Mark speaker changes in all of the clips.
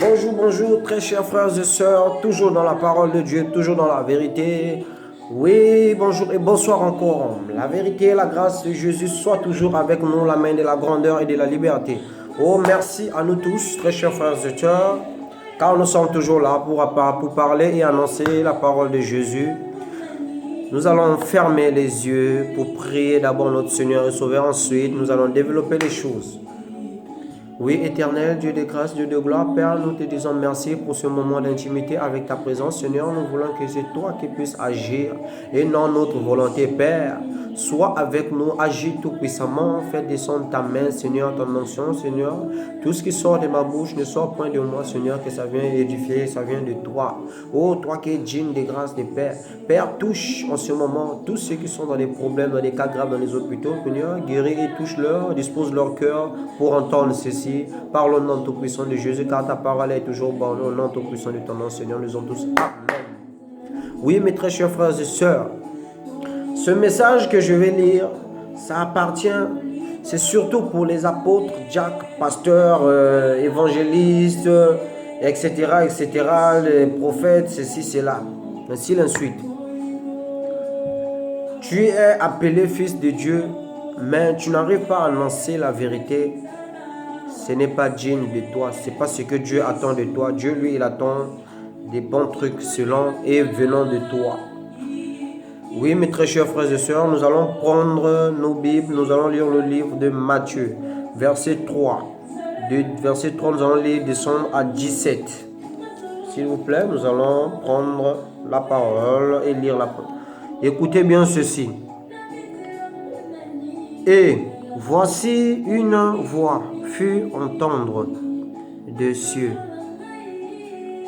Speaker 1: Bonjour, bonjour, très chers frères et sœurs, toujours dans la parole de Dieu, toujours dans la vérité. Oui, bonjour et bonsoir encore. La vérité et la grâce de Jésus soient toujours avec nous, la main de la grandeur et de la liberté. Oh, merci à nous tous, très chers frères et sœurs, car nous sommes toujours là pour parler et annoncer la parole de Jésus. Nous allons fermer les yeux pour prier d'abord notre Seigneur et Sauveur. Ensuite, nous allons développer les choses. Oui, éternel, Dieu de grâce, Dieu de gloire, Père, nous te disons merci pour ce moment d'intimité avec ta présence. Seigneur, nous voulons que c'est toi qui puisses agir et non notre volonté, Père. Sois avec nous, agis tout puissamment, fais descendre ta main, Seigneur, ton onction, Seigneur. Tout ce qui sort de ma bouche ne sort point de moi, Seigneur, que ça vient édifier, ça vient de toi. Oh, toi qui es digne de grâce de Père. Père, touche en ce moment tous ceux qui sont dans des problèmes, dans des cas graves, dans les hôpitaux, Seigneur, guéris et touche-leur, dispose leur cœur pour entendre ceci. Parle au nom tout-puissant de Jésus, car ta parole est toujours bonne. Au nom tout-puissant de ton nom, Seigneur, nous sommes tous. Amen. Oui, mes très chers frères et sœurs, ce message que je vais lire, ça appartient, c'est surtout pour les apôtres, Jacques, pasteurs, évangélistes, etc., etc., les prophètes, ceci, cela, ainsi de suite. Tu es appelé fils de Dieu, mais tu n'arrives pas à annoncer la vérité. Ce n'est pas digne de toi, ce n'est pas ce que Dieu attend de toi. Dieu, lui, il attend des bons trucs selon et venant de toi. Oui, mes très chers frères et sœurs, nous allons prendre nos Bibles, nous allons lire le livre de Matthieu, verset 3. De verset 3, nous allons lire descendre à 17. S'il vous plaît, nous allons prendre la parole et lire la parole. Écoutez bien ceci. Et voici une voix fut entendre des cieux.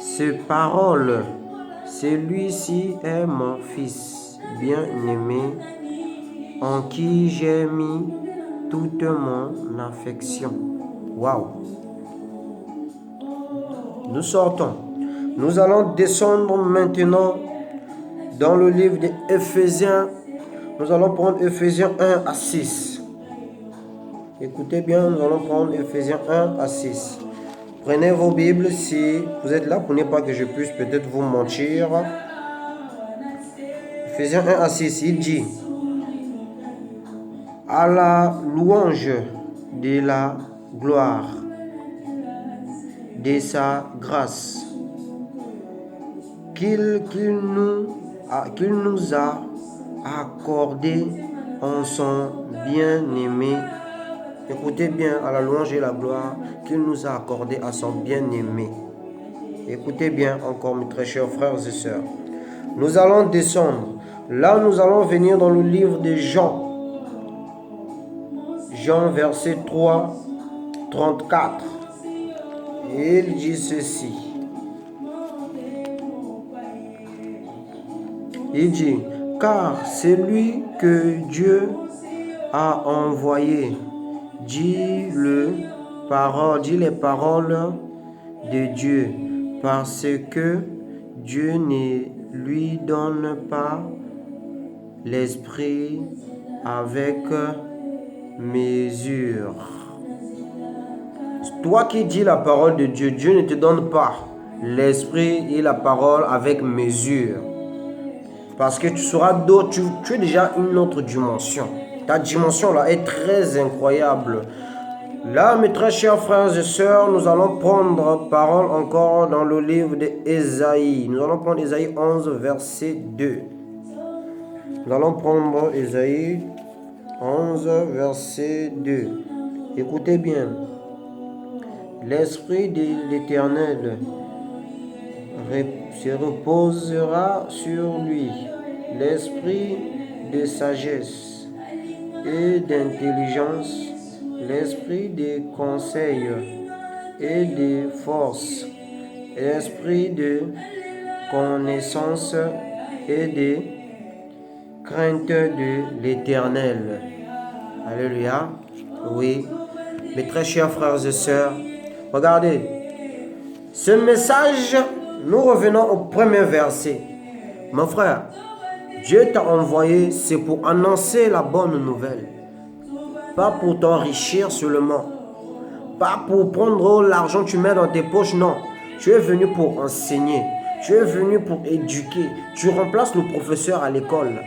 Speaker 1: Ces paroles, celui-ci est mon fils bien-aimé, en qui j'ai mis toute mon affection. Waouh! Nous sortons. Nous allons descendre maintenant dans le livre d'Éphésiens. Nous allons prendre Éphésiens 1 à 6. Écoutez bien, nous allons prendre Éphésiens 1 à 6. Prenez vos Bibles si vous êtes là, pour ne pas que je puisse peut-être vous mentir. Éphésiens 1 à 6, il dit: à la louange de la gloire de sa grâce qu'il nous a accordé en son bien-aimé. Écoutez bien, à la louange et la gloire qu'il nous a accordé à son bien-aimé. Écoutez bien encore, mes très chers frères et sœurs. Nous allons descendre. Là, nous allons venir dans le livre de Jean. Jean, verset 3, 34. Et il dit ceci. Il dit: car celui que Dieu a envoyé dit les paroles de Dieu, parce que Dieu ne lui donne pas l'esprit avec mesure. Toi qui dis la parole de Dieu, Dieu ne te donne pas l'esprit et la parole avec mesure. Parce que tu seras d'autres, tu es déjà une autre dimension. Ta dimension là est très incroyable. Là, mes très chers frères et sœurs, nous allons prendre parole encore dans le livre d'Ésaïe. Nous allons prendre Ésaïe 11, verset 2. Nous allons prendre Ésaïe 11, verset 2. Écoutez bien. L'Esprit de l'Éternel se reposera sur lui, l'esprit de sagesse et d'intelligence, l'esprit de conseil et de force, l'esprit de connaissance et de crainte de l'Éternel. Alléluia. Oui, mes très chers frères et sœurs, regardez, ce message, nous revenons au premier verset. Mon frère, Dieu t'a envoyé, c'est pour annoncer la bonne nouvelle. Pas pour t'enrichir seulement. Pas pour prendre l'argent que tu mets dans tes poches, non. Tu es venu pour enseigner. Tu es venu pour éduquer. Tu remplaces le professeur à l'école.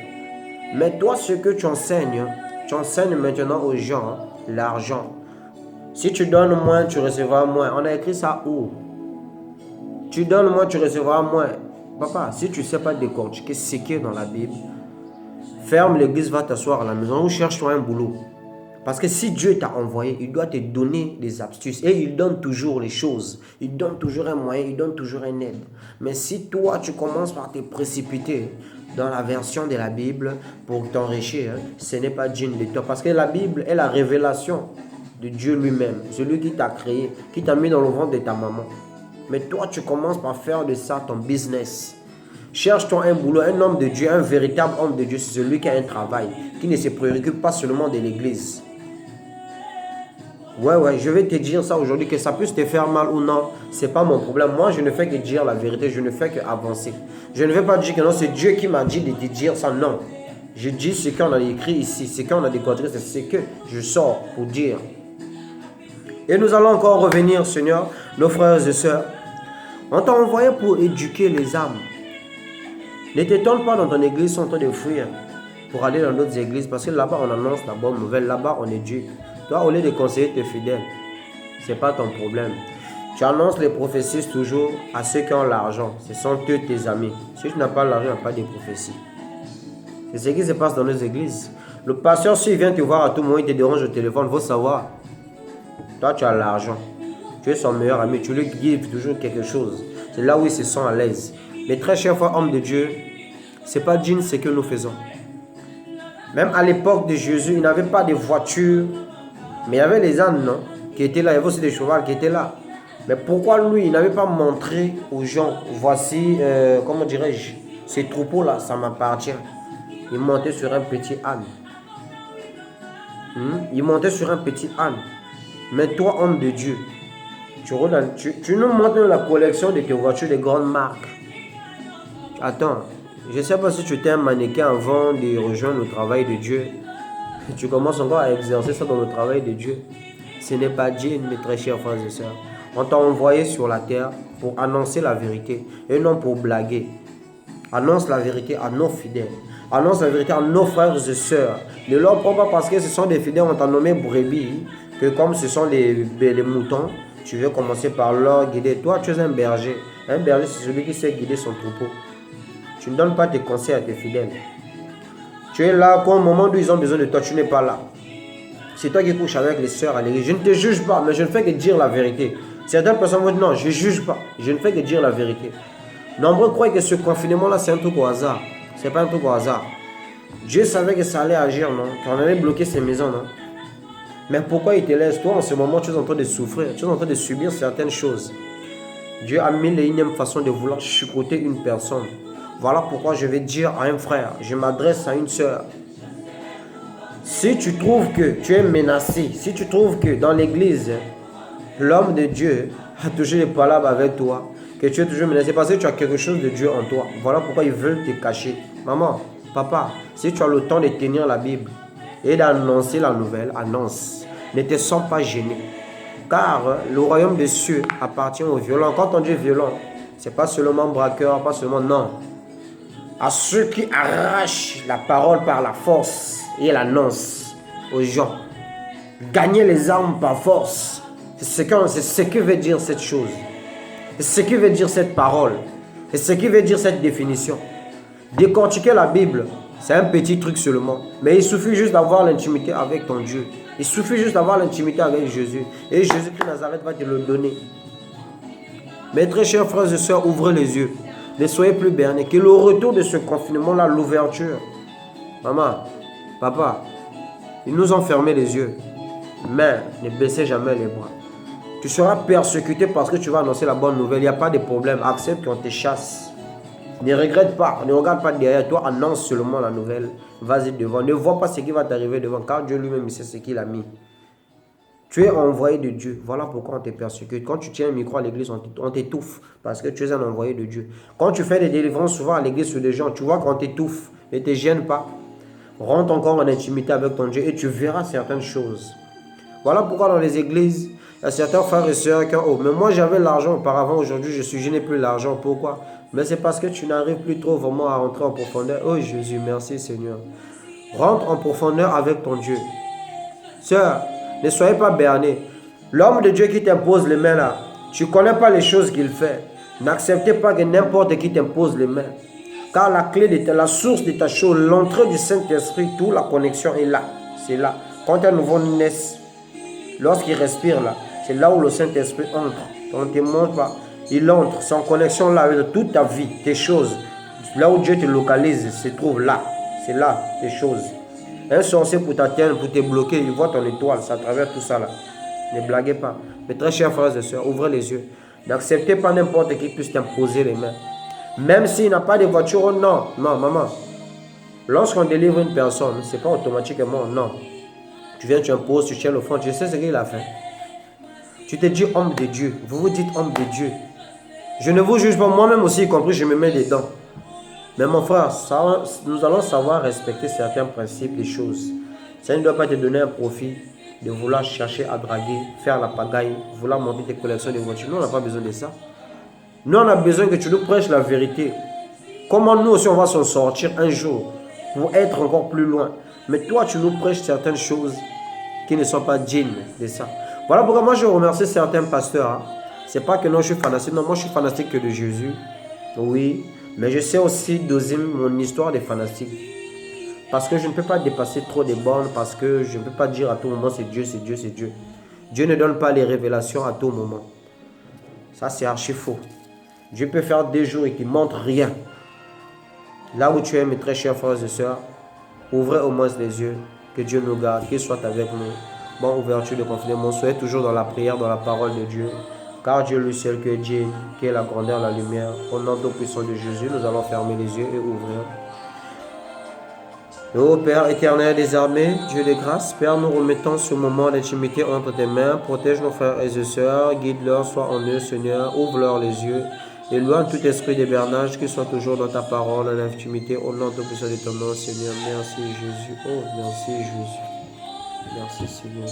Speaker 1: Mais toi, ce que tu enseignes maintenant aux gens l'argent. Si tu donnes moins, tu recevras moins. On a écrit ça où? Tu donnes moins, tu recevras moins. Papa, si tu ne sais pas décortiquer ce qui est dans la Bible, ferme l'église, va t'asseoir à la maison ou cherche-toi un boulot. Parce que si Dieu t'a envoyé, il doit te donner des astuces. Et il donne toujours les choses. Il donne toujours un moyen, il donne toujours une aide. Mais si toi, tu commences par te précipiter dans la version de la Bible pour t'enrichir, ce n'est pas digne de toi. Parce que la Bible est la révélation de Dieu lui-même. Celui qui t'a créé, qui t'a mis dans le ventre de ta maman. Mais toi, tu commences par faire de ça ton business. Cherche-toi un boulot, un homme de Dieu, un véritable homme de Dieu. C'est celui qui a un travail, qui ne se préoccupe pas seulement de l'église. Ouais, je vais te dire ça aujourd'hui, que ça puisse te faire mal ou non, c'est pas mon problème. Moi, je ne fais que dire la vérité, je ne fais qu'avancer. Je ne vais pas dire que non, c'est Dieu qui m'a dit de te dire ça, non. Je dis ce qu'on a écrit ici, ce qu'on a décortiqué, c'est ce que je sors pour dire. Et nous allons encore revenir, Seigneur, nos frères et sœurs. On t'a envoyé pour éduquer les âmes. Ne t'étonne pas dans ton église sans de fuir pour aller dans d'autres églises, parce que là-bas, on annonce la bonne nouvelle, là-bas, on éduque. Toi, au lieu de conseiller tes fidèles, ce n'est pas ton problème. Tu annonces les prophéties toujours à ceux qui ont l'argent. Ce sont eux tes amis. Si tu n'as pas l'argent, il n'y a pas de prophéties. C'est ce qui se passe dans nos églises. Le pasteur, s'il vient te voir à tout moment, il te dérange au téléphone, il faut savoir. Toi, tu as l'argent. Tu es son meilleur ami. Tu lui gives toujours quelque chose. C'est là où il se sent à l'aise. Mais très chers frères, hommes de Dieu, ce n'est pas digne ce que nous faisons. Même à l'époque de Jésus, il n'avait pas de voiture. Mais il y avait les ânes, non, qui étaient là. Il y avait aussi des chevaux qui étaient là. Mais pourquoi lui, il n'avait pas montré aux gens, voici, comment dirais-je, ces troupeaux-là, ça m'appartient. Il montait sur un petit âne. Il montait sur un petit âne. Mais toi, homme de Dieu, tu nous montres la collection de tes voitures de grandes marques. Attends, je ne sais pas si tu étais un mannequin avant de rejoindre le travail de Dieu. Tu commences encore à exercer ça dans le travail de Dieu. Ce n'est pas digne, mes très chers frères et sœurs. On t'a envoyé sur la terre pour annoncer la vérité et non pour blaguer. Annonce la vérité à nos fidèles. Annonce la vérité à nos frères et sœurs. Ne leur prends pas parce que ce sont des fidèles, on t'a nommé brebis, que comme ce sont les moutons, tu veux commencer par leur guider. Toi, tu es un berger. Un berger, c'est celui qui sait guider son troupeau. Tu ne donnes pas tes conseils à tes fidèles. Tu es là, quand au moment où ils ont besoin de toi, tu n'es pas là. C'est toi qui couches avec les sœurs à l'église. Je ne te juge pas, mais je ne fais que dire la vérité. Certaines personnes vont dire non, je ne juge pas. Je ne fais que dire la vérité. Nombreux croient que ce confinement-là, c'est un truc au hasard. Ce n'est pas un truc au hasard. Dieu savait que ça allait agir, non? Qu'on allait bloquer ces maisons, non? Mais pourquoi il te laisse? Toi, en ce moment, tu es en train de souffrir. Tu es en train de subir certaines choses. Dieu a mis l'énième façon de vouloir chicoter une personne. Voilà pourquoi je vais dire à un frère, je m'adresse à une sœur. Si tu trouves que tu es menacé, si tu trouves que dans l'église, l'homme de Dieu a toujours des palabres avec toi, que tu es toujours menacé parce que tu as quelque chose de Dieu en toi, voilà pourquoi ils veulent te cacher. Maman, papa, si tu as le temps de tenir la Bible et d'annoncer la nouvelle, annonce. Ne te sens pas gêné. Car le royaume des cieux appartient aux violents. Quand on dit violent, ce n'est pas seulement braqueur, pas seulement non. À ceux qui arrachent la parole par la force et l'annoncent aux gens. Gagner les armes par force, c'est ce que veut dire cette chose. C'est ce qui veut dire cette parole. C'est ce qui veut dire cette définition. Décortiquer la Bible, c'est un petit truc seulement. Mais il suffit juste d'avoir l'intimité avec ton Dieu. Il suffit juste d'avoir l'intimité avec Jésus. Et Jésus-Christ Nazareth va te le donner. Mes très chers frères et sœurs, ouvrez les yeux. Ne soyez plus bernés. Que le retour de ce confinement-là, l'ouverture. Maman, papa, ils nous ont fermé les yeux. Mais ne baissez jamais les bras. Tu seras persécuté parce que tu vas annoncer la bonne nouvelle. Il n'y a pas de problème. Accepte qu'on te chasse. Ne regrette pas. Ne regarde pas derrière toi. Annonce seulement la nouvelle. Vas-y devant. Ne vois pas ce qui va t'arriver devant. Car Dieu lui-même, il sait ce qu'il a mis. Tu es envoyé de Dieu. Voilà pourquoi on te persécute. Quand tu tiens un micro à l'église, on t'étouffe. Parce que tu es un envoyé de Dieu. Quand tu fais des délivrances souvent à l'église sur des gens, tu vois qu'on t'étouffe. Ne te gêne pas. Rentre encore en intimité avec ton Dieu et tu verras certaines choses. Voilà pourquoi dans les églises, Il y a certains frères et sœurs qui ont, oh, mais moi j'avais l'argent auparavant, aujourd'hui je n'ai plus l'argent. Pourquoi? Mais c'est parce que tu n'arrives plus trop vraiment à rentrer en profondeur. Oh Jésus, merci Seigneur. Rentre en profondeur avec ton Dieu. Sœur, ne soyez pas bernés. L'homme de Dieu qui t'impose les mains là, tu ne connais pas les choses qu'il fait. N'acceptez pas que n'importe qui t'impose les mains. Car la clé de la source de ta chose, l'entrée du Saint-Esprit, toute la connexion est là. C'est là. Quand un nouveau naît, lorsqu'il respire là, c'est là où le Saint-Esprit entre. On ne te montre pas. Il entre, c'est en connexion là avec toute ta vie, tes choses. Là où Dieu te localise, se trouve là. C'est là, tes choses. Un sorcier pour t'atteindre, pour te bloquer, il voit ton étoile, ça traverse tout ça là. Ne blaguez pas. Mes très chers frères et sœurs, ouvrez les yeux. N'acceptez pas n'importe qui puisse t'imposer les mains. Même s'il n'a pas de voiture, oh non, non, maman. Lorsqu'on délivre une personne, ce n'est pas automatiquement, non. Tu viens, tu imposes, tu tiens le front, tu sais ce qu'il a fait. Tu te dis homme de Dieu, vous vous dites homme de Dieu. Je ne vous juge pas, moi-même aussi, y compris, je me mets dedans. Mais mon frère, nous allons savoir respecter certains principes, des choses. Ça ne doit pas te donner un profit de vouloir chercher à draguer, faire la pagaille, vouloir monter tes collections de voitures. Nous, on n'a pas besoin de ça. Nous, on a besoin que tu nous prêches la vérité. Comment nous aussi, on va s'en sortir un jour pour être encore plus loin. Mais toi, tu nous prêches certaines choses qui ne sont pas dignes de ça. Voilà pourquoi moi, je remercie certains pasteurs. Hein. Ce n'est pas que non, je suis fanatique. Non, moi, je suis fanatique que de Jésus. Oui. Mais je sais aussi doser mon histoire des fanatiques. Parce que je ne peux pas dépasser trop des bornes. Parce que je ne peux pas dire à tout moment c'est Dieu, c'est Dieu, c'est Dieu. Dieu ne donne pas les révélations à tout moment. Ça, c'est archi faux. Dieu peut faire des jours et qu'il ne montre rien. Là où tu es, mes très chers frères et sœurs, ouvrez au moins les yeux. Que Dieu nous garde, qu'il soit avec nous. Bonne ouverture de confinement. Soyez toujours dans la prière, dans la parole de Dieu. Car Dieu lui seul que Dieu, qui est la grandeur, la lumière. Au nom tout puissant de Jésus, nous allons fermer les yeux et ouvrir. Ô Père éternel des armées, Dieu de grâce, Père, nous remettons ce moment d'intimité entre tes mains. Protège nos frères et sœurs, guide-leur, sois en eux, Seigneur. Ouvre-leur les yeux. Éloigne tout esprit d'hibernage qui soit toujours dans ta parole, en intimité. Au nom tout puissant de ton nom, Seigneur. Merci Jésus. Oh, merci Jésus. Merci Seigneur.